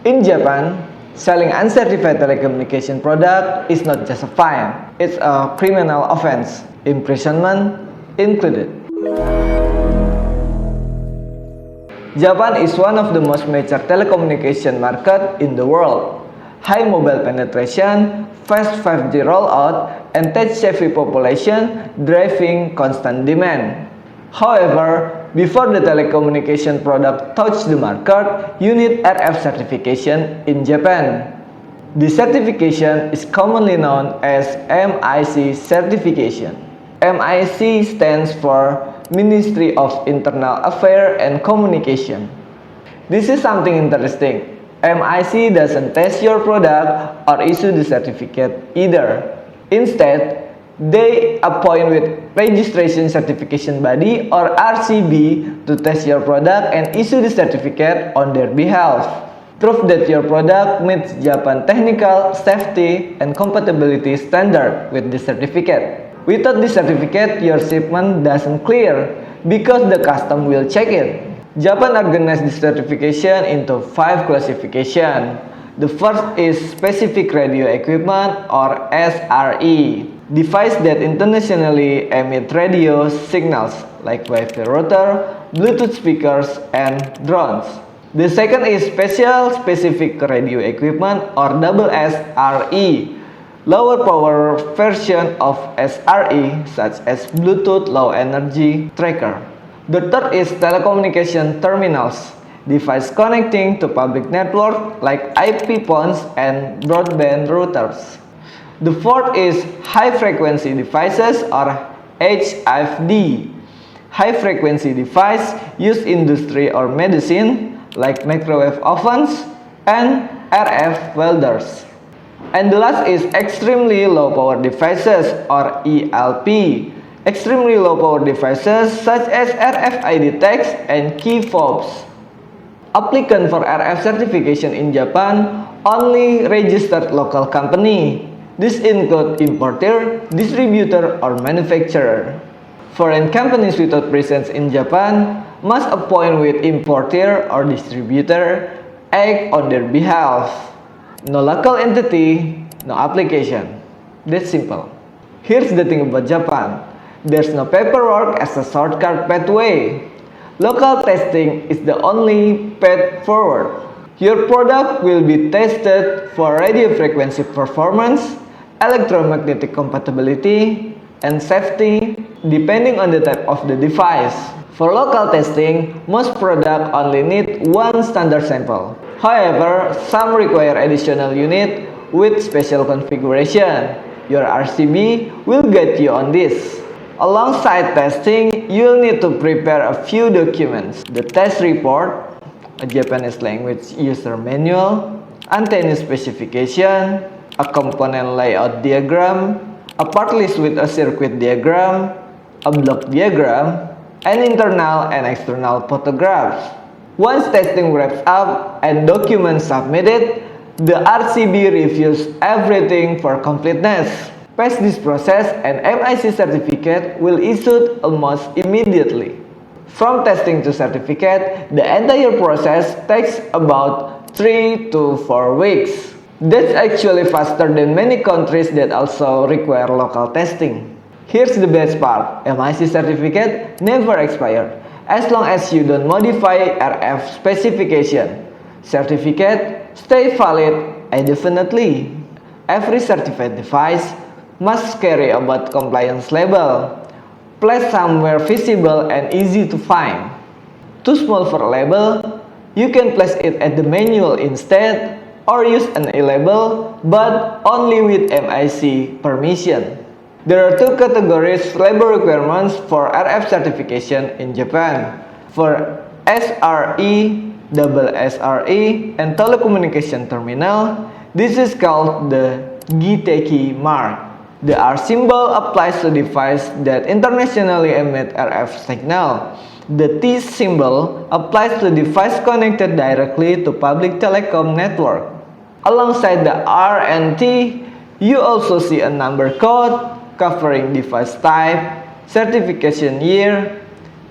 In Japan, selling uncertified telecommunication product is not just a fine, it's a criminal offense, imprisonment included. Japan is one of the most mature telecommunication market in the world. High mobile penetration, fast 5G rollout, and tech-savvy population driving constant demand. However, before the telecommunication product touch the market, you need RF certification in Japan. The certification is commonly known as MIC certification. MIC stands for Ministry of Internal Affairs and Communication. This is something interesting. MIC doesn't test your product or issue the certificate either. Instead, they appoint with registration certification body or RCB to test your product and issue the certificate on their behalf. Prove that your product meets Japan technical, safety, and compatibility standard with the certificate. Without the certificate, your shipment doesn't clear because the custom will check it. Japan organized the certification into 5 classifications. The first is Specific Radio Equipment or SRE, device that internationally emit radio signals like Wi-Fi router, Bluetooth speakers, and drones. The second is Specific Radio Equipment or SSRE, lower power version of SRE such as Bluetooth Low Energy Tracker. The third is telecommunication terminals, device connecting to public network like IP phones and broadband routers. The fourth is high frequency devices or HFD, high frequency device used in industry or medicine like microwave ovens and RF welders. And the last is extremely low power devices or ELP, extremely low power devices such as RFID tags and key fobs. Applicant for RF certification in Japan only registered local company. This include importer, distributor, or manufacturer. Foreign companies without presence in Japan must appoint with importer or distributor, act on their behalf. No local entity, no application. That's simple. Here's the thing about Japan. There's no paperwork as a shortcut pathway. Local testing is the only path forward. Your product will be tested for radio frequency performance, electromagnetic compatibility, and safety depending on the type of the device. For local testing, most products only need one standard sample. However, some require additional unit with special configuration. Your RCB will guide you on this. Alongside testing, you'll need to prepare a few documents. The test report, a Japanese language user manual, antenna specification, a component layout diagram, a part list with a circuit diagram, a block diagram, and internal and external photographs. Once testing wraps up and documents submitted, the RCB reviews everything for completeness. Pass this process and MIC certificate will issued almost immediately. From testing to certificate, the entire process takes about 3 to 4 weeks. That's actually faster than many countries that also require local testing. Here's the best part, MIC certificate never expires as long as you don't modify RF specification. Certificate stay valid indefinitely. Every certified device must carry a baud compliance label, placed somewhere visible and easy to find. Too small for a label, you can place it at the manual instead or use an e-label but only with MIC permission. There are 2 categories label requirements for RF certification in Japan. For SRE, SSRE, and telecommunication terminal, this is called the GTK mark. The R symbol applies to device that internationally emit RF signal. The T symbol applies to device connected directly to public telecom network. Alongside the R and T, you also see a number code covering device type, certification year,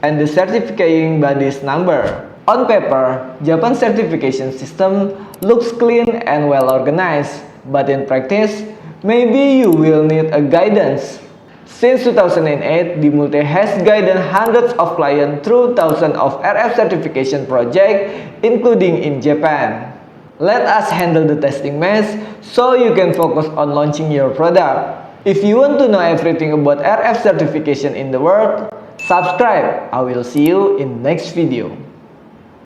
and the certifying body's number. On paper, Japan's certification system looks clean and well organized, but in practice, maybe you will need a guidance. Since 2008, DMulti has guided hundreds of clients through thousands of RF certification projects, including in Japan. Let us handle the testing mess so you can focus on launching your product. If you want to know everything about RF certification in the world, subscribe. I will see you in next video.